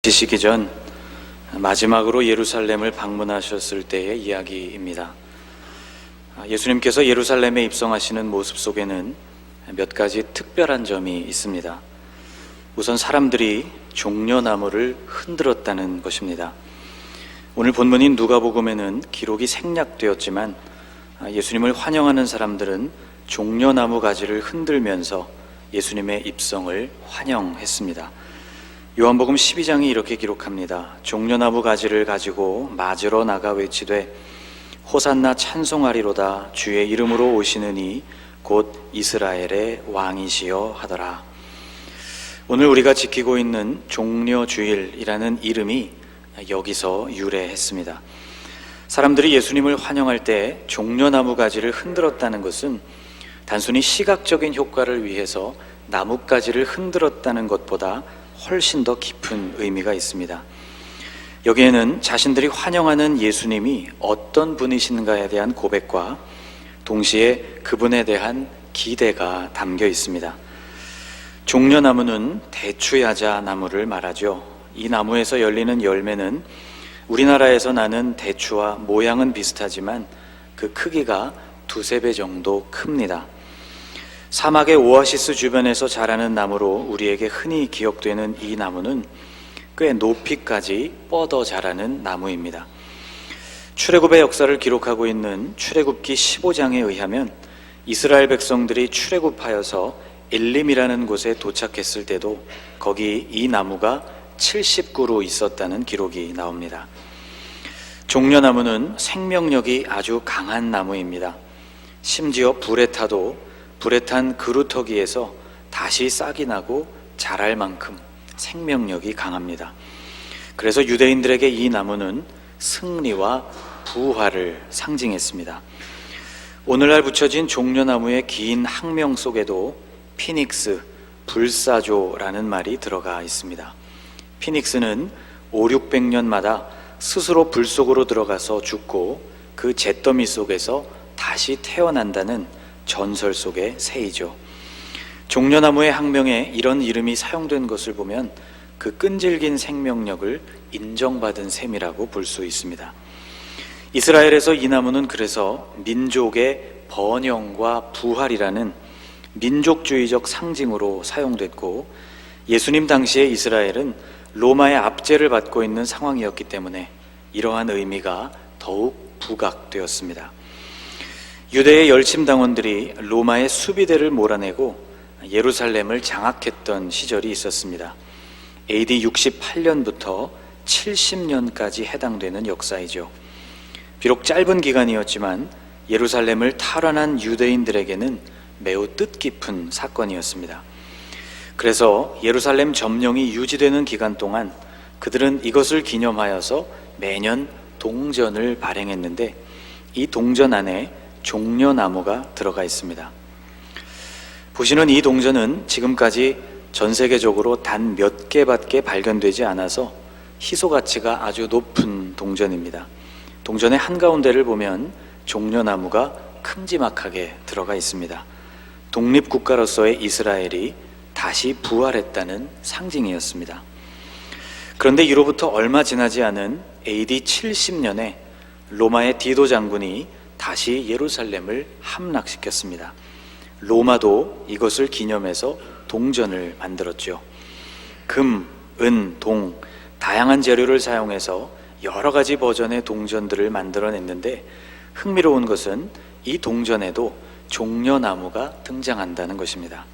지시기 전 마지막으로 예루살렘을 방문하셨을 때의 이야기입니다. 예수님께서 예루살렘에 입성하시는 모습 속에는 몇 가지 특별한 점이 있습니다. 우선 사람들이 종려나무를 흔들었다는 것입니다. 오늘 본문인 누가복음에는 기록이 생략되었지만 예수님을 환영하는 사람들은 종려나무 가지를 흔들면서 예수님의 입성을 환영했습니다. 요한복음 12장이 이렇게 기록합니다. 종려나무 가지를 가지고 맞으러 나가 외치되 호산나 찬송하리로다 주의 이름으로 오시는 이 곧 이스라엘의 왕이시여 하더라. 오늘 우리가 지키고 있는 종려주일이라는 이름이 여기서 유래했습니다. 사람들이 예수님을 환영할 때 종려나무 가지를 흔들었다는 것은 단순히 시각적인 효과를 위해서 나뭇가지를 흔들었다는 것보다 훨씬 더 깊은 의미가 있습니다. 여기에는 자신들이 환영하는 예수님이 어떤 분이신가에 대한 고백과 동시에 그분에 대한 기대가 담겨 있습니다. 종려나무는 대추야자 나무를 말하죠. 이 나무에서 열리는 열매는 우리나라에서 나는 대추와 모양은 비슷하지만 그 크기가 두세 배 정도 큽니다. 사막의 오아시스 주변에서 자라는 나무로 우리에게 흔히 기억되는 이 나무는 꽤 높이까지 뻗어 자라는 나무입니다. 출애굽의 역사를 기록하고 있는 출애굽기 15장에 의하면 이스라엘 백성들이 출애굽하여서 엘림이라는 곳에 도착했을 때도 거기 이 나무가 70그루 있었다는 기록이 나옵니다. 종려나무는 생명력이 아주 강한 나무입니다. 심지어 불에 타도 불에 탄 그루터기에서 다시 싹이 나고 자랄 만큼 생명력이 강합니다. 그래서 유대인들에게 이 나무는 승리와 부활을 상징했습니다. 오늘날 붙여진 종려나무의 긴 학명 속에도 피닉스, 불사조라는 말이 들어가 있습니다. 피닉스는 500~600년마다 스스로 불 속으로 들어가서 죽고 그 잿더미 속에서 다시 태어난다는 전설 속의 새이죠. 종려나무의 학명에 이런 이름이 사용된 것을 보면 그 끈질긴 생명력을 인정받은 셈이라고 볼 수 있습니다. 이스라엘에서 이 나무는 그래서 민족의 번영과 부활이라는 민족주의적 상징으로 사용됐고, 예수님 당시의 이스라엘은 로마의 압제를 받고 있는 상황이었기 때문에 이러한 의미가 더욱 부각되었습니다. 유대의 열심당원들이 로마의 수비대를 몰아내고 예루살렘을 장악했던 시절이 있었습니다. AD 68년부터 70년까지 해당되는 역사이죠. 비록 짧은 기간이었지만 예루살렘을 탈환한 유대인들에게는 매우 뜻깊은 사건이었습니다. 그래서 예루살렘 점령이 유지되는 기간 동안 그들은 이것을 기념하여서 매년 동전을 발행했는데 이 동전 안에 종려나무가 들어가 있습니다. 보시는 이 동전은 지금까지 전 세계적으로 단 몇 개밖에 발견되지 않아서 희소 가치가 아주 높은 동전입니다. 동전의 한가운데를 보면 종려나무가 큼지막하게 들어가 있습니다. 독립국가로서의 이스라엘이 다시 부활했다는 상징이었습니다. 그런데 이로부터 얼마 지나지 않은 AD 70년에 로마의 디도 장군이 다시 예루살렘을 함락시켰습니다. 로마도 이것을 기념해서 동전을 만들었죠. 금, 은, 동, 다양한 재료를 사용해서 여러 가지 버전의 동전들을 만들어냈는데 흥미로운 것은 이 동전에도 종려나무가 등장한다는 것입니다.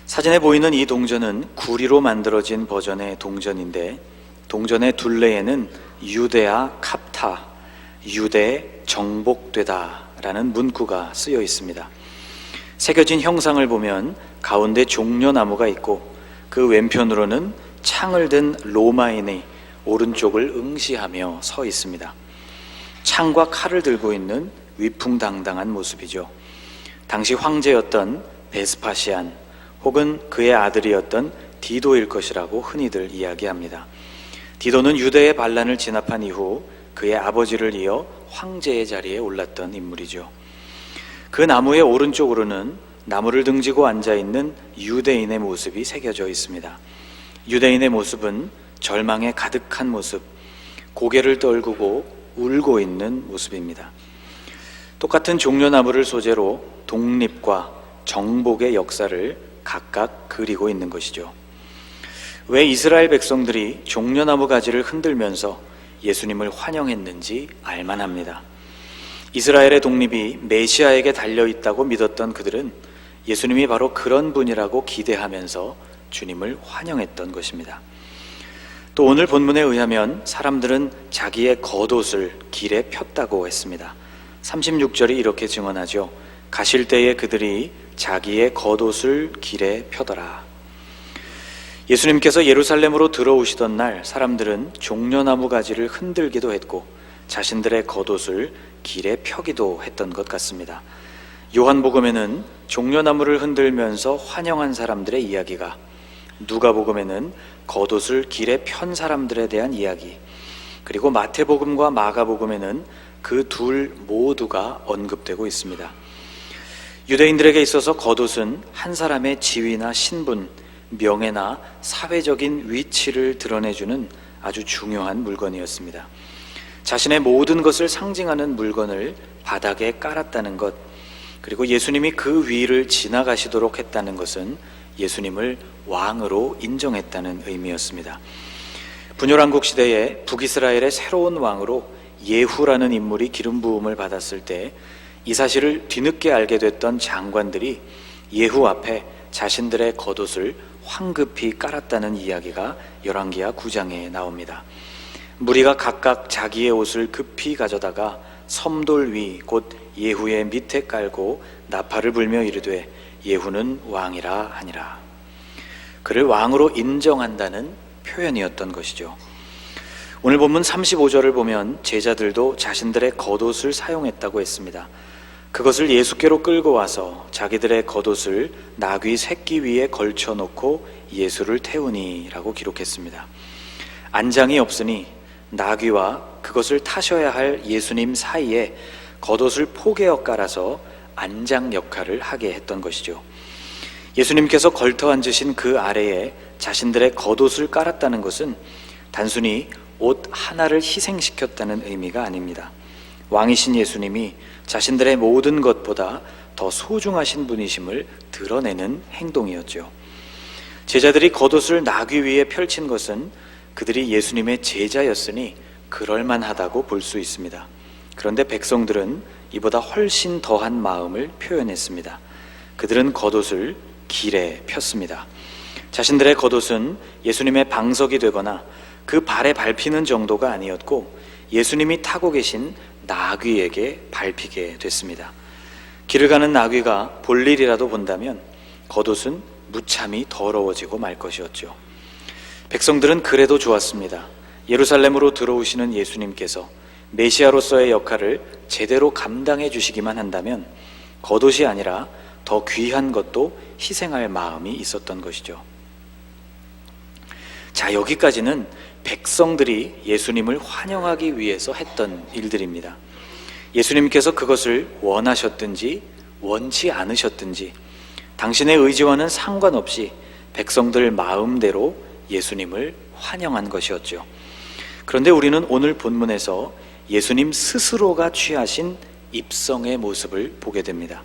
사진에 보이는 이 동전은 구리로 만들어진 버전의 동전인데 동전의 둘레에는 유대아 캅타, 유대 정복되다 라는 문구가 쓰여 있습니다. 새겨진 형상을 보면 가운데 종려나무가 있고 그 왼편으로는 창을 든 로마인이 오른쪽을 응시하며 서 있습니다. 창과 칼을 들고 있는 위풍당당한 모습이죠. 당시 황제였던 베스파시안 혹은 그의 아들이었던 디도일 것이라고 흔히들 이야기합니다. 디도는 유대의 반란을 진압한 이후 그의 아버지를 이어 황제의 자리에 올랐던 인물이죠. 그 나무의 오른쪽으로는 나무를 등지고 앉아있는 유대인의 모습이 새겨져 있습니다. 유대인의 모습은 절망에 가득한 모습, 고개를 떨구고 울고 있는 모습입니다. 똑같은 종려나무를 소재로 독립과 정복의 역사를 각각 그리고 있는 것이죠. 왜 이스라엘 백성들이 종려나무 가지를 흔들면서 예수님을 환영했는지 알만합니다. 이스라엘의 독립이 메시아에게 달려있다고 믿었던 그들은 예수님이 바로 그런 분이라고 기대하면서 주님을 환영했던 것입니다. 또 오늘 본문에 의하면 사람들은 자기의 겉옷을 길에 폈다고 했습니다. 36절이 이렇게 증언하죠. 가실 때에 그들이 자기의 겉옷을 길에 펴더라. 예수님께서 예루살렘으로 들어오시던 날 사람들은 종려나무 가지를 흔들기도 했고 자신들의 겉옷을 길에 펴기도 했던 것 같습니다. 요한복음에는 종려나무를 흔들면서 환영한 사람들의 이야기가, 누가복음에는 겉옷을 길에 편 사람들에 대한 이야기, 그리고 마태복음과 마가복음에는 그 둘 모두가 언급되고 있습니다. 유대인들에게 있어서 겉옷은 한 사람의 지위나 신분, 명예나 사회적인 위치를 드러내주는 아주 중요한 물건이었습니다. 자신의 모든 것을 상징하는 물건을 바닥에 깔았다는 것, 그리고 예수님이 그 위를 지나가시도록 했다는 것은 예수님을 왕으로 인정했다는 의미였습니다. 분열왕국 시대에 북이스라엘의 새로운 왕으로 예후라는 인물이 기름 부음을 받았을 때 이 사실을 뒤늦게 알게 됐던 장관들이 예후 앞에 자신들의 겉옷을 황급히 깔았다는 이야기가 열왕기하 9장에 나옵니다. 무리가 각각 자기의 옷을 급히 가져다가 섬돌 위 곧 예후의 밑에 깔고 나팔을 불며 이르되 예후는 왕이라 하니라. 그를 왕으로 인정한다는 표현이었던 것이죠. 오늘 본문 35절을 보면 제자들도 자신들의 겉옷을 사용했다고 했습니다. 그것을 예수께로 끌고 와서 자기들의 겉옷을 나귀 새끼 위에 걸쳐놓고 예수를 태우니 라고 기록했습니다. 안장이 없으니 나귀와 그것을 타셔야 할 예수님 사이에 겉옷을 포개어 깔아서 안장 역할을 하게 했던 것이죠. 예수님께서 걸터 앉으신 그 아래에 자신들의 겉옷을 깔았다는 것은 단순히 옷 하나를 희생시켰다는 의미가 아닙니다. 왕이신 예수님이 자신들의 모든 것보다 더 소중하신 분이심을 드러내는 행동이었죠. 제자들이 겉옷을 나귀 위에 펼친 것은 그들이 예수님의 제자였으니 그럴만하다고 볼 수 있습니다. 그런데 백성들은 이보다 훨씬 더한 마음을 표현했습니다. 그들은 겉옷을 길에 폈습니다. 자신들의 겉옷은 예수님의 방석이 되거나 그 발에 밟히는 정도가 아니었고 예수님이 타고 계신 나귀에게 밟히게 됐습니다. 길을 가는 나귀가 볼 일이라도 본다면 겉옷은 무참히 더러워지고 말 것이었죠. 백성들은 그래도 좋았습니다. 예루살렘으로 들어오시는 예수님께서 메시아로서의 역할을 제대로 감당해 주시기만 한다면 겉옷이 아니라 더 귀한 것도 희생할 마음이 있었던 것이죠. 자, 여기까지는 백성들이 예수님을 환영하기 위해서 했던 일들입니다. 예수님께서 그것을 원하셨든지 원치 않으셨든지 당신의 의지와는 상관없이 백성들 마음대로 예수님을 환영한 것이었죠. 그런데 우리는 오늘 본문에서 예수님 스스로가 취하신 입성의 모습을 보게 됩니다.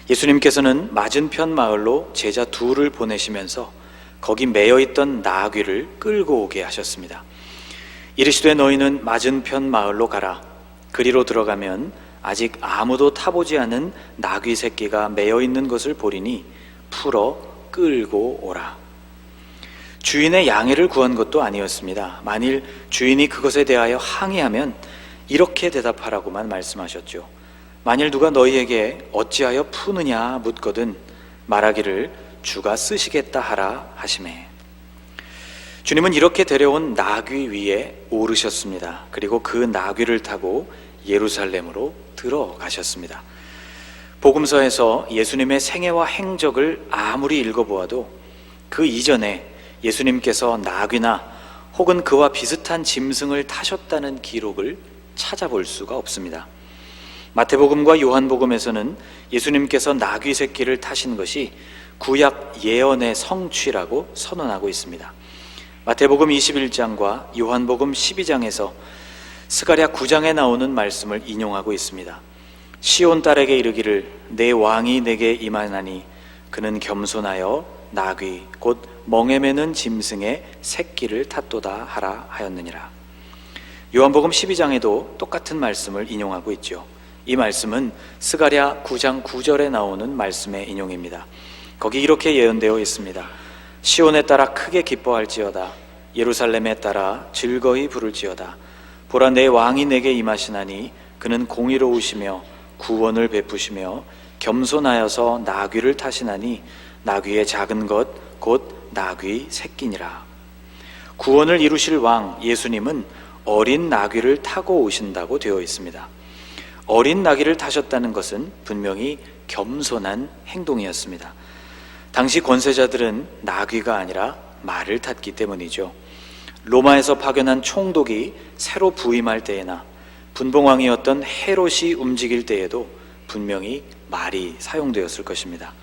예수님께서는 맞은편 마을로 제자 둘을 보내시면서 거기 매여있던 나귀를 끌고 오게 하셨습니다. 이르시되 너희는 맞은편 마을로 가라. 그리로 들어가면 아직 아무도 타보지 않은 나귀 새끼가 매여있는 것을 보리니 풀어 끌고 오라. 주인의 양해를 구한 것도 아니었습니다. 만일 주인이 그것에 대하여 항의하면 이렇게 대답하라고만 말씀하셨죠. 만일 누가 너희에게 어찌하여 푸느냐 묻거든 말하기를 주가 쓰시겠다 하라 하시매. 주님은 이렇게 데려온 나귀 위에 오르셨습니다. 그리고 그 나귀를 타고 예루살렘으로 들어가셨습니다. 복음서에서 예수님의 생애와 행적을 아무리 읽어보아도 그 이전에 예수님께서 나귀나 혹은 그와 비슷한 짐승을 타셨다는 기록을 찾아볼 수가 없습니다. 마태복음과 요한복음에서는 예수님께서 나귀 새끼를 타신 것이 구약 예언의 성취라고 선언하고 있습니다. 마태복음 21장과 요한복음 12장에서 스가랴 9장에 나오는 말씀을 인용하고 있습니다. 시온 딸에게 이르기를 내 왕이 내게 임하나니 그는 겸손하여 나귀 곧 멍에 매는 짐승의 새끼를 탔도다 하라 하였느니라. 요한복음 12장에도 똑같은 말씀을 인용하고 있죠. 이 말씀은 스가랴 9장 9절에 나오는 말씀의 인용입니다. 거기 이렇게 예언되어 있습니다. 시온에 따라 크게 기뻐할지어다. 예루살렘에 따라 즐거이 부를지어다. 보라 내 왕이 내게 임하시나니 그는 공의로우시며 구원을 베푸시며 겸손하여서 나귀를 타시나니 나귀의 작은 것 곧 나귀 새끼니라. 구원을 이루실 왕 예수님은 어린 나귀를 타고 오신다고 되어 있습니다. 어린 나귀를 타셨다는 것은 분명히 겸손한 행동이었습니다. 당시 권세자들은 나귀가 아니라 말을 탔기 때문이죠. 로마에서 파견한 총독이 새로 부임할 때에나 분봉왕이었던 헤롯이 움직일 때에도 분명히 말이 사용되었을 것입니다.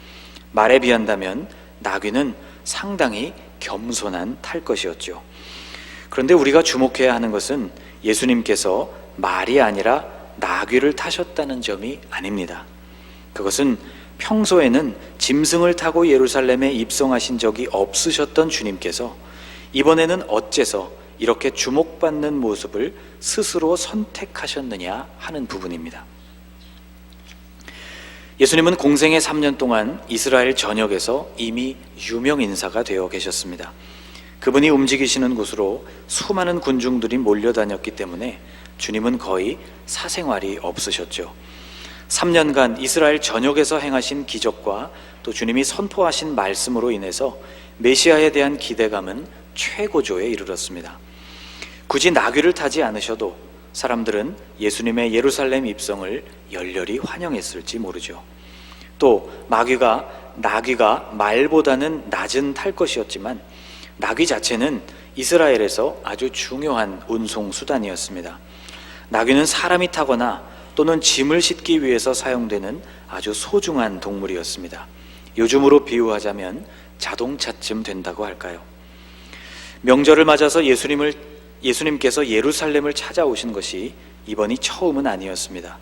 말에 비한다면 나귀는 상당히 겸손한 탈 것이었죠. 그런데 우리가 주목해야 하는 것은 예수님께서 말이 아니라 나귀를 타셨다는 점이 아닙니다. 그것은 평소에는 짐승을 타고 예루살렘에 입성하신 적이 없으셨던 주님께서 이번에는 어째서 이렇게 주목받는 모습을 스스로 선택하셨느냐 하는 부분입니다. 예수님은 공생의 3년 동안 이스라엘 전역에서 이미 유명 인사가 되어 계셨습니다. 그분이 움직이시는 곳으로 수많은 군중들이 몰려다녔기 때문에 주님은 거의 사생활이 없으셨죠. 3년간 이스라엘 전역에서 행하신 기적과 또 주님이 선포하신 말씀으로 인해서 메시아에 대한 기대감은 최고조에 이르렀습니다. 굳이 나귀를 타지 않으셔도 사람들은 예수님의 예루살렘 입성을 열렬히 환영했을지 모르죠. 또 나귀가 말보다는 낮은 탈 것이었지만 나귀 자체는 이스라엘에서 아주 중요한 운송 수단이었습니다. 나귀는 사람이 타거나 또는 짐을 싣기 위해서 사용되는 아주 소중한 동물이었습니다. 요즘으로 비유하자면 자동차쯤 된다고 할까요? 명절을 맞아서 예수님께서 예루살렘을 찾아오신 것이 이번이 처음은 아니었습니다.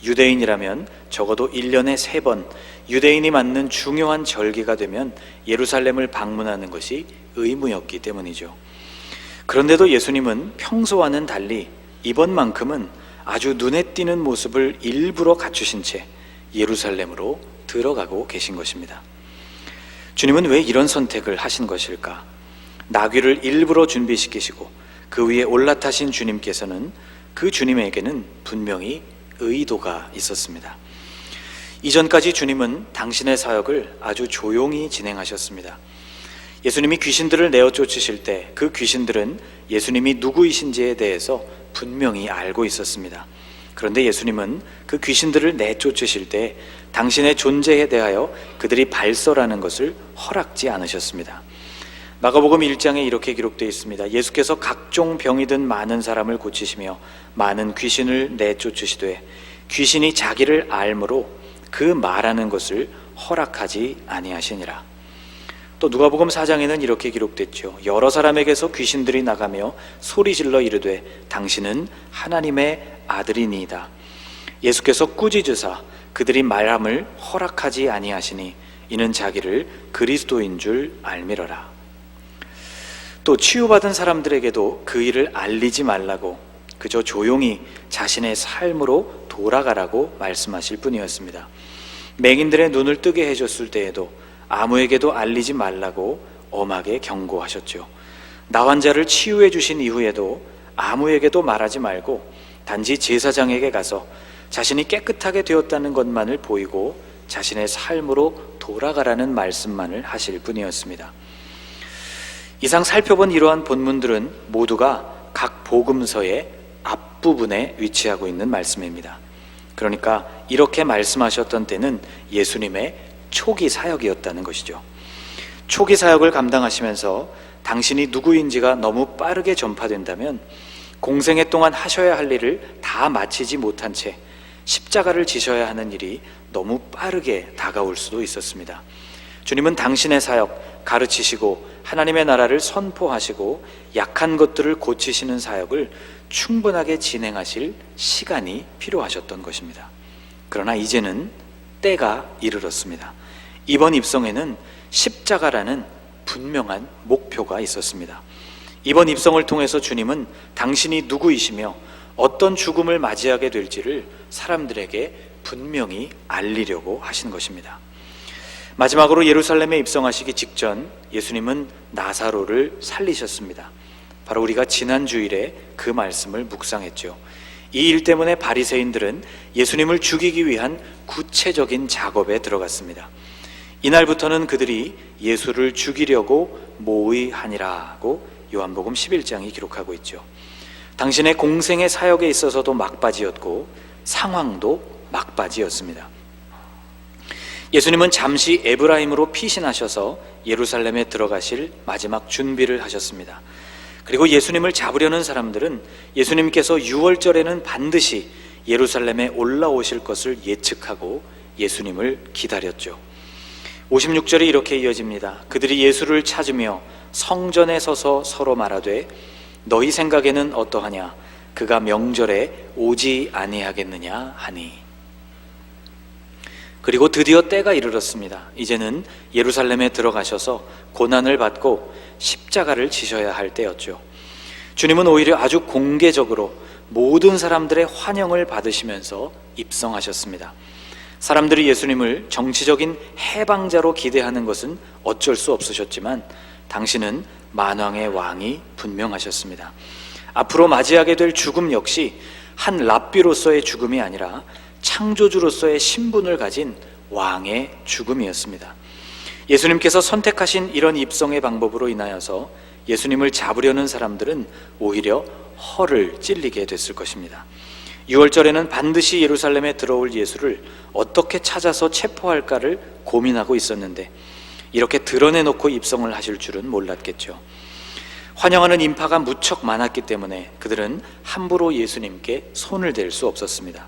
유대인이라면 적어도 1년에 3번 유대인이 맞는 중요한 절기가 되면 예루살렘을 방문하는 것이 의무였기 때문이죠. 그런데도 예수님은 평소와는 달리 이번만큼은 아주 눈에 띄는 모습을 일부러 갖추신 채 예루살렘으로 들어가고 계신 것입니다. 주님은 왜 이런 선택을 하신 것일까? 나귀를 일부러 준비시키시고 그 위에 올라타신 주님께서는 그 주님에게는 분명히 의도가 있었습니다. 이전까지 주님은 당신의 사역을 아주 조용히 진행하셨습니다. 예수님이 귀신들을 내어 쫓으실 때 그 귀신들은 예수님이 누구이신지에 대해서 분명히 알고 있었습니다. 그런데 예수님은 그 귀신들을 내쫓으실 때 당신의 존재에 대하여 그들이 발설하는 것을 허락지 않으셨습니다. 마가복음 1장에 이렇게 기록되어 있습니다. 예수께서 각종 병이 든 많은 사람을 고치시며 많은 귀신을 내쫓으시되 귀신이 자기를 알므로 그 말하는 것을 허락하지 아니하시니라. 또 누가복음 4장에는 이렇게 기록됐죠. 여러 사람에게서 귀신들이 나가며 소리질러 이르되 당신은 하나님의 아들이니이다. 예수께서 꾸짖으사 그들이 말함을 허락하지 아니하시니 이는 자기를 그리스도인 줄 알미러라. 또 치유받은 사람들에게도 그 일을 알리지 말라고 그저 조용히 자신의 삶으로 돌아가라고 말씀하실 뿐이었습니다. 맹인들의 눈을 뜨게 해줬을 때에도 아무에게도 알리지 말라고 엄하게 경고하셨죠. 나 환자를 치유해 주신 이후에도 아무에게도 말하지 말고 단지 제사장에게 가서 자신이 깨끗하게 되었다는 것만을 보이고 자신의 삶으로 돌아가라는 말씀만을 하실 뿐이었습니다. 이상 살펴본 이러한 본문들은 모두가 각 복음서의 앞부분에 위치하고 있는 말씀입니다. 그러니까 이렇게 말씀하셨던 때는 예수님의 초기 사역이었다는 것이죠. 초기 사역을 감당하시면서 당신이 누구인지가 너무 빠르게 전파된다면 공생애 동안 하셔야 할 일을 다 마치지 못한 채 십자가를 지셔야 하는 일이 너무 빠르게 다가올 수도 있었습니다. 주님은 당신의 사역, 가르치시고 하나님의 나라를 선포하시고 약한 것들을 고치시는 사역을 충분하게 진행하실 시간이 필요하셨던 것입니다. 그러나 이제는 때가 이르렀습니다. 이번 입성에는 십자가라는 분명한 목표가 있었습니다. 이번 입성을 통해서 주님은 당신이 누구이시며 어떤 죽음을 맞이하게 될지를 사람들에게 분명히 알리려고 하신 것입니다. 마지막으로 예루살렘에 입성하시기 직전 예수님은 나사로를 살리셨습니다. 바로 우리가 지난 주일에 그 말씀을 묵상했죠. 이 일 때문에 바리새인들은 예수님을 죽이기 위한 구체적인 작업에 들어갔습니다. 이날부터는 그들이 예수를 죽이려고 모의하니라고 요한복음 11장이 기록하고 있죠. 당신의 공생의 사역에 있어서도 막바지였고 상황도 막바지였습니다. 예수님은 잠시 에브라임으로 피신하셔서 예루살렘에 들어가실 마지막 준비를 하셨습니다. 그리고 예수님을 잡으려는 사람들은 예수님께서 6월절에는 반드시 예루살렘에 올라오실 것을 예측하고 예수님을 기다렸죠. 56절이 이렇게 이어집니다. 그들이 예수를 찾으며 성전에 서서 서로 말하되 너희 생각에는 어떠하냐? 그가 명절에 오지 아니하겠느냐 하니. 그리고 드디어 때가 이르렀습니다. 이제는 예루살렘에 들어가셔서 고난을 받고 십자가를 지셔야 할 때였죠. 주님은 오히려 아주 공개적으로 모든 사람들의 환영을 받으시면서 입성하셨습니다. 사람들이 예수님을 정치적인 해방자로 기대하는 것은 어쩔 수 없으셨지만 당신은 만왕의 왕이 분명하셨습니다. 앞으로 맞이하게 될 죽음 역시 한 랍비로서의 죽음이 아니라 창조주로서의 신분을 가진 왕의 죽음이었습니다. 예수님께서 선택하신 이런 입성의 방법으로 인하여서 예수님을 잡으려는 사람들은 오히려 허를 찔리게 됐을 것입니다. 6월절에는 반드시 예루살렘에 들어올 예수를 어떻게 찾아서 체포할까를 고민하고 있었는데 이렇게 드러내놓고 입성을 하실 줄은 몰랐겠죠. 환영하는 인파가 무척 많았기 때문에 그들은 함부로 예수님께 손을 댈 수 없었습니다.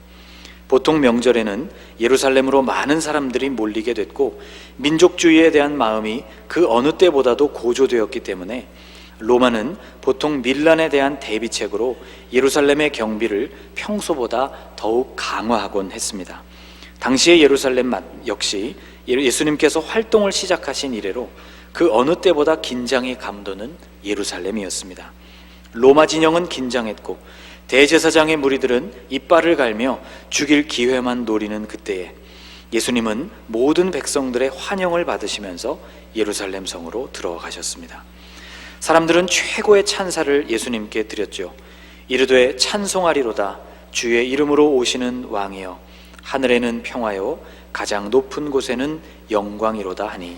보통 명절에는 예루살렘으로 많은 사람들이 몰리게 됐고 민족주의에 대한 마음이 그 어느 때보다도 고조되었기 때문에 로마는 보통 밀란에 대한 대비책으로 예루살렘의 경비를 평소보다 더욱 강화하곤 했습니다. 당시의 예루살렘 역시 예수님께서 활동을 시작하신 이래로 그 어느 때보다 긴장이 감도는 예루살렘이었습니다. 로마 진영은 긴장했고 대제사장의 무리들은 이빨을 갈며 죽일 기회만 노리는 그때에 예수님은 모든 백성들의 환영을 받으시면서 예루살렘 성으로 들어가셨습니다. 사람들은 최고의 찬사를 예수님께 드렸죠. 이르되 찬송하리로다 주의 이름으로 오시는 왕이여 하늘에는 평화요 가장 높은 곳에는 영광이로다 하니.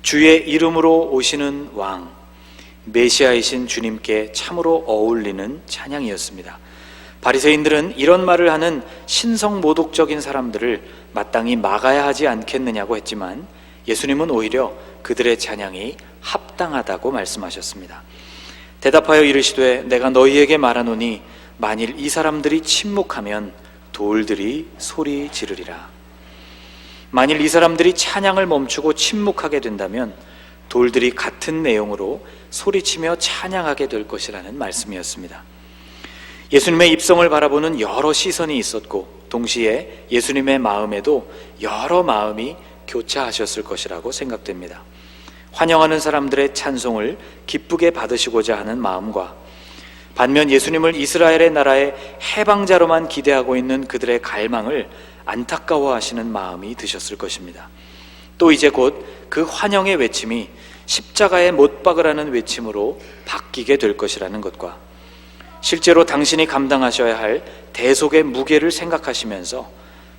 주의 이름으로 오시는 왕, 메시아이신 주님께 참으로 어울리는 찬양이었습니다. 바리새인들은 이런 말을 하는 신성모독적인 사람들을 마땅히 막아야 하지 않겠느냐고 했지만 예수님은 오히려 그들의 찬양이 합당하다고 말씀하셨습니다. 대답하여 이르시되 내가 너희에게 말하노니 만일 이 사람들이 침묵하면 돌들이 소리 지르리라. 만일 이 사람들이 찬양을 멈추고 침묵하게 된다면 돌들이 같은 내용으로 소리치며 찬양하게 될 것이라는 말씀이었습니다. 예수님의 입성을 바라보는 여러 시선이 있었고 동시에 예수님의 마음에도 여러 마음이 교차하셨을 것이라고 생각됩니다. 환영하는 사람들의 찬송을 기쁘게 받으시고자 하는 마음과 반면 예수님을 이스라엘의 나라의 해방자로만 기대하고 있는 그들의 갈망을 안타까워하시는 마음이 드셨을 것입니다. 또 이제 곧 그 환영의 외침이 십자가에 못 박으라는 외침으로 바뀌게 될 것이라는 것과 실제로 당신이 감당하셔야 할 대속의 무게를 생각하시면서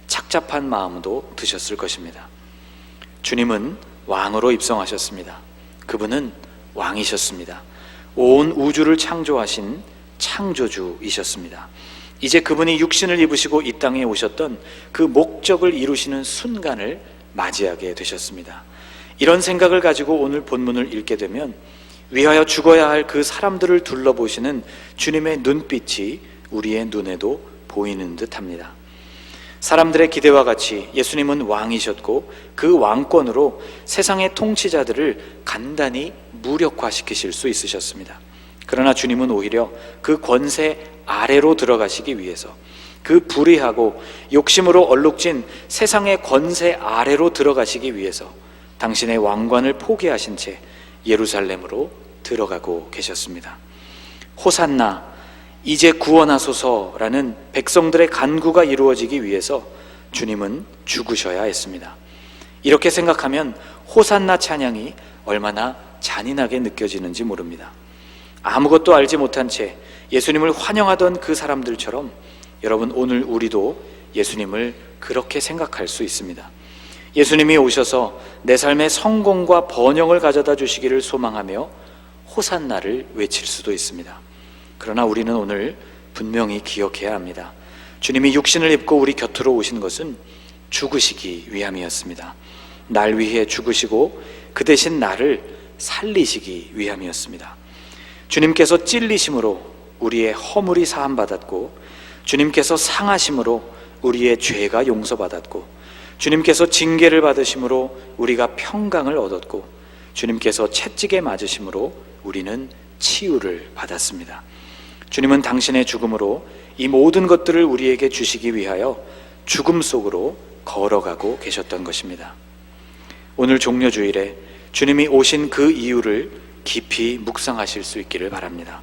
착잡한 마음도 드셨을 것입니다. 주님은 왕으로 입성하셨습니다. 그분은 왕이셨습니다. 온 우주를 창조하신 창조주이셨습니다. 이제 그분이 육신을 입으시고 이 땅에 오셨던 그 목적을 이루시는 순간을 맞이하게 되셨습니다. 이런 생각을 가지고 오늘 본문을 읽게 되면 위하여 죽어야 할 그 사람들을 둘러보시는 주님의 눈빛이 우리의 눈에도 보이는 듯합니다. 사람들의 기대와 같이 예수님은 왕이셨고 그 왕권으로 세상의 통치자들을 간단히 무력화시키실 수 있으셨습니다. 그러나 주님은 오히려 그 권세 아래로 들어가시기 위해서, 그 불의하고 욕심으로 얼룩진 세상의 권세 아래로 들어가시기 위해서 당신의 왕관을 포기하신 채 예루살렘으로 들어가고 계셨습니다. 호산나, 이제 구원하소서라는 백성들의 간구가 이루어지기 위해서 주님은 죽으셔야 했습니다. 이렇게 생각하면 호산나 찬양이 얼마나 잔인하게 느껴지는지 모릅니다. 아무것도 알지 못한 채 예수님을 환영하던 그 사람들처럼 여러분, 오늘 우리도 예수님을 그렇게 생각할 수 있습니다. 예수님이 오셔서 내 삶의 성공과 번영을 가져다 주시기를 소망하며 호산나를 외칠 수도 있습니다. 그러나 우리는 오늘 분명히 기억해야 합니다. 주님이 육신을 입고 우리 곁으로 오신 것은 죽으시기 위함이었습니다. 날 위해 죽으시고 그 대신 나를 살리시기 위함이었습니다. 주님께서 찔리심으로 우리의 허물이 사함받았고, 주님께서 상하심으로 우리의 죄가 용서받았고, 주님께서 징계를 받으심으로 우리가 평강을 얻었고, 주님께서 채찍에 맞으심으로 우리는 치유를 받았습니다. 주님은 당신의 죽음으로 이 모든 것들을 우리에게 주시기 위하여 죽음 속으로 걸어가고 계셨던 것입니다. 오늘 종려주일에 주님이 오신 그 이유를 깊이 묵상하실 수 있기를 바랍니다.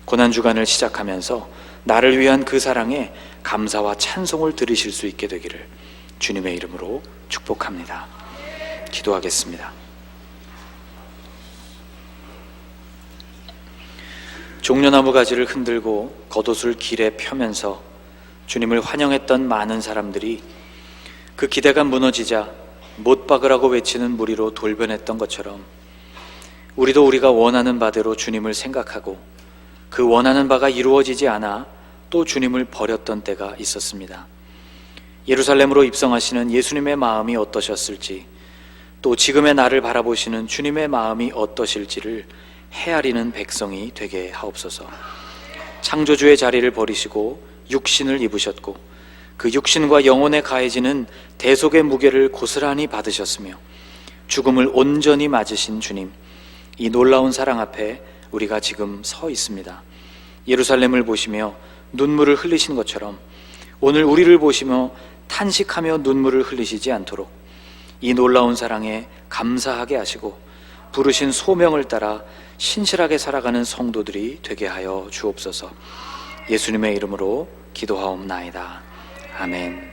고난주간을 시작하면서 나를 위한 그 사랑에 감사와 찬송을 드리실 수 있게 되기를 주님의 이름으로 축복합니다. 기도하겠습니다. 종려나무 가지를 흔들고 겉옷을 길에 펴면서 주님을 환영했던 많은 사람들이 그 기대가 무너지자 못 박으라고 외치는 무리로 돌변했던 것처럼, 우리도 우리가 원하는 바대로 주님을 생각하고 그 원하는 바가 이루어지지 않아 또 주님을 버렸던 때가 있었습니다. 예루살렘으로 입성하시는 예수님의 마음이 어떠셨을지, 또 지금의 나를 바라보시는 주님의 마음이 어떠실지를 헤아리는 백성이 되게 하옵소서. 창조주의 자리를 버리시고 육신을 입으셨고 그 육신과 영혼에 가해지는 대속의 무게를 고스란히 받으셨으며 죽음을 온전히 맞으신 주님, 이 놀라운 사랑 앞에 우리가 지금 서 있습니다. 예루살렘을 보시며 눈물을 흘리신 것처럼 오늘 우리를 보시며 탄식하며 눈물을 흘리시지 않도록 이 놀라운 사랑에 감사하게 하시고 부르신 소명을 따라 신실하게 살아가는 성도들이 되게 하여 주옵소서. 예수님의 이름으로 기도하옵나이다. 아멘.